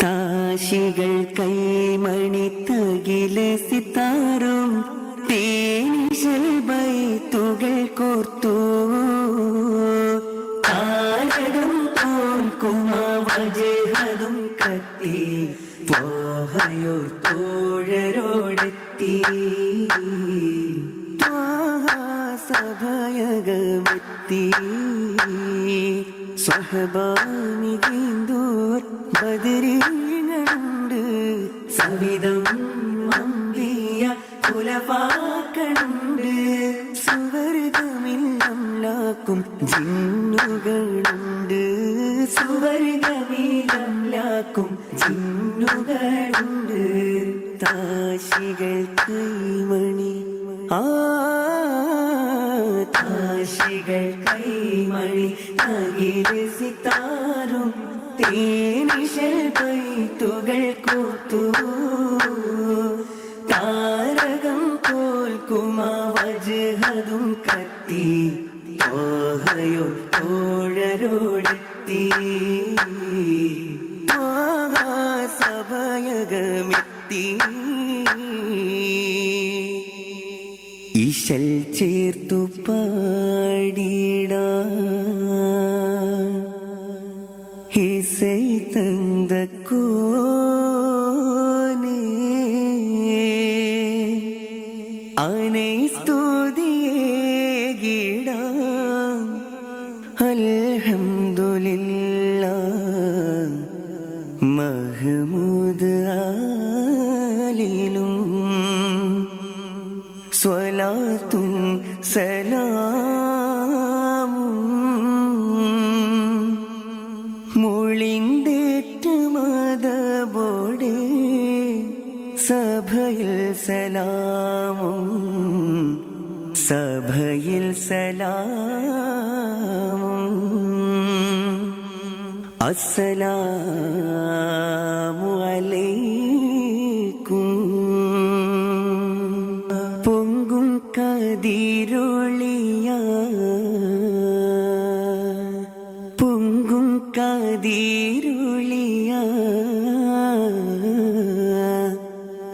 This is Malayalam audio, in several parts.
സാക്ഷികൾ കൈമണി തകില സിത്താറും തേനിശൽ ബൈത്തുകൾ കോർത്തു താരകം തോൽക്കുമ വജഹതും കത്തി ത്വാഹയോർ തോഴരോടെത്തി സഭയകമെത്തി സ്വഹബാനികേന്തോർ ബദരീങ്ങളുണ്ട് സവിധം അമ്പിയ കുലവാക്കളുണ്ട് സുവർഗമില്ലംലാക്കും ജിന്നുകളുണ്ട് സുവർഗമില്ലംലാക്കും ജിന്നുകളുണ്ട് താശികൾ കൈമണി താശികൾ കൈമണി തകില സിത്താറും തേനിശൽ ബൈത്തുകൾ കോർത്തു താരകം തോൽക്കുമ വജഹതും കത്തി ത്വാഹയോ തോഴരോടെത്തി സഭയകമെത്തി ഈശൽ ചേർത്തു പാടിടാ ഹിസൈ തന്ത കോനേ ആനൈ സ്തുതിയേകിടാ അൽഹംദുലില്ലാഹ് മഹ്മൂദ് ആലിലും സ്വലാത്തും സലാമും മുളിന്തേറ്റ് മദബോടെ സഭയിൽ സലാമും സഭയിൽ സലാമും അസ്സലാമു അലൈക്കും പൊങ്കും കതിരൊളിയ പൊങ്കും കതിരൊളിയ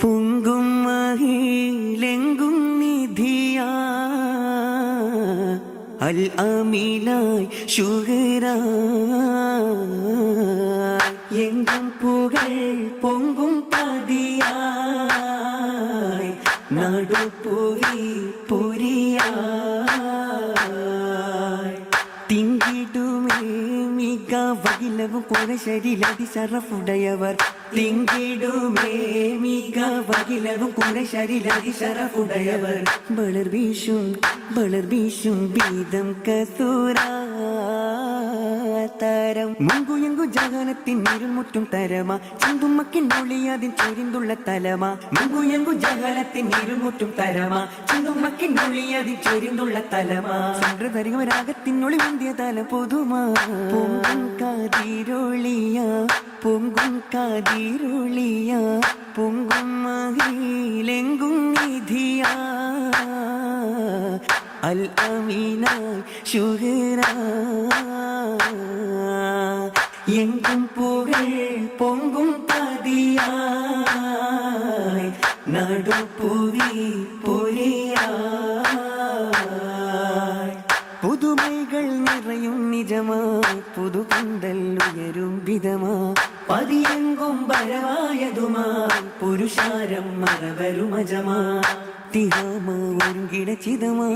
പൊങ്കും മഹിലെങ്കും നിധിയ അൽ അമീനായി ശുഹറ എങ്കും പുകൾ പൊങ്കും പതിയായി നടുപ്പുവി പൊരിയായി തിങ്കിടുമേ മിക വകിലവും കുറശരിലതി ശറഫുടയവർ തിങ്കിടുമേ മിക വകിലവും കുറശരിലതി ശറഫുടയവർ ബളർ വീശും ബീതം കസൂരാ തരം മുങ്കുയങ്കു ജഗനത്തിൻ ഇരുൾ മുറ്റും തരമാ ചിന്തുമ്മക്കിൻ ഒളിയതിൻ ചൊരിന്തുള്ള തലമാ മുങ്കുയങ്കു ജഗനത്തിൻ ഇരുൾ മുറ്റും തരമാ ചിന്തുമ്മക്കിൻ ഒളിയതിൻ ചൊരിന്തുള്ള തലമാ ചന്ദ്രതരികവരാഗത്തിനൊളി വന്ധ്യ തല പൊതുമാ പൊങ്കും കാതിരൊളിയ പൊങ്കും കാതിരൊളിയ പൊങ്കും മഹിലെങ്കും നിധിയാ അൽ അമീനായി ശുഹറ എങ്കും പുകൾ പൊങ്കും പതിയായി നടുപ്പുവി പൊരിയായി പുതുമൈകൾ നിറയും നിജമായി പുതുകണ്ടൽ ഉയരും വിധമാ പതിയെങ്കും പരമായതുമാ പുരുഷാരം മറവരുമജമാ തിഹാമാ ഒരുകിടച്ചിതമാ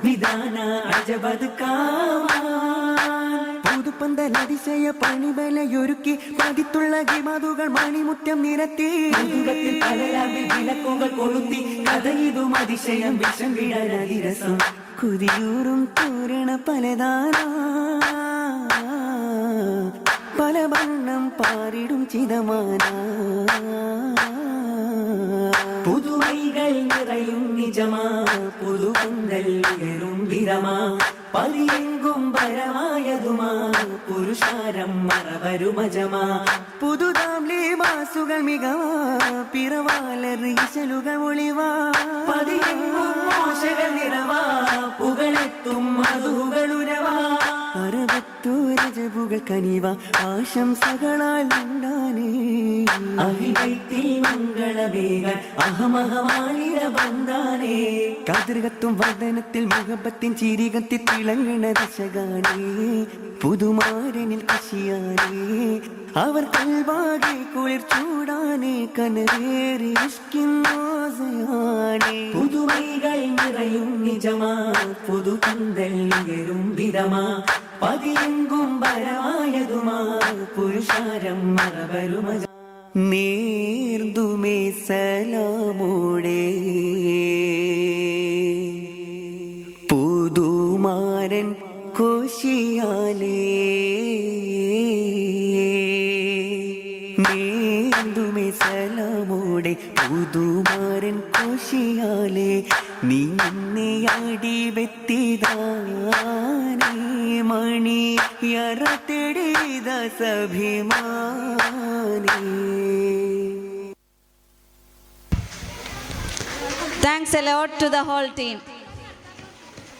വിധാന അജബത് കാമാ പുതുപ്പന്തൽ അതിശയ പണിബലയൊരുക്കി പതിത്തുള്ള ഗിമതുകൾ മണിമുറ്റം നിരത്തി വിളക്കുകൾ കൊളുത്തി കഥയിതും അതിശയം വിഷം വിടരസം കുതിയൂറും തോരണ പലതാനാ പല വണ്ണം പാരിടും ചിതമാനാ പുതുമൈകൾ നിറയും നിജമാ പുതുപന്തൽ ഉയരും വിരമാ പതിയെങ്കും പരമായതുമാ പുരുഷാരം മറവരുമജമാ പുതുതാം ലേവാസുകൾ മികവാ പിറവാലീശലുകൾ ഒളിവാ പതിയെങ്കും മോശകൾ നിറവാ പുകളെത്തും മധുകളുരവാ അരവ കാത്തോരജപുകൾ കനിവ ആശംസകളാൽ ഉണ്ടാനേ അഹിവൈത്തിൽ മംഗളവേഗൻ അഹമഹമാളിര ബന്ധാനേ കതിർകത്തും വദനത്തിൽ മുഹബത്തിൻ ചിരികത്തി തിളങ്ങണ ദശകാനേ പുതുമാരനിൽ കശിയാനേ അവർ കൽവാകെ കുളിർ ചൂടാനേ കനവേറി ഇഷ്കിന്നോസയാനേ പുതുമൈകൾ നിറയും നിജമാ പുതു പന്തൽ നികരും വിധമാ പതിയെങ്കും പരമായതുമാ പുരുഷാരം മറവരുമജ നേർതുമേ സലാമോടെ പുതുമാരൻ കോശിയാലേ നേർതുമേ സലാമോടെ പുതുമാരൻ കോശിയാലേ നീ എന്നെയാടി വെത്തിതാനേ മണി യറ തെടിത സഭിമാനേ. Thanks a lot to the whole team.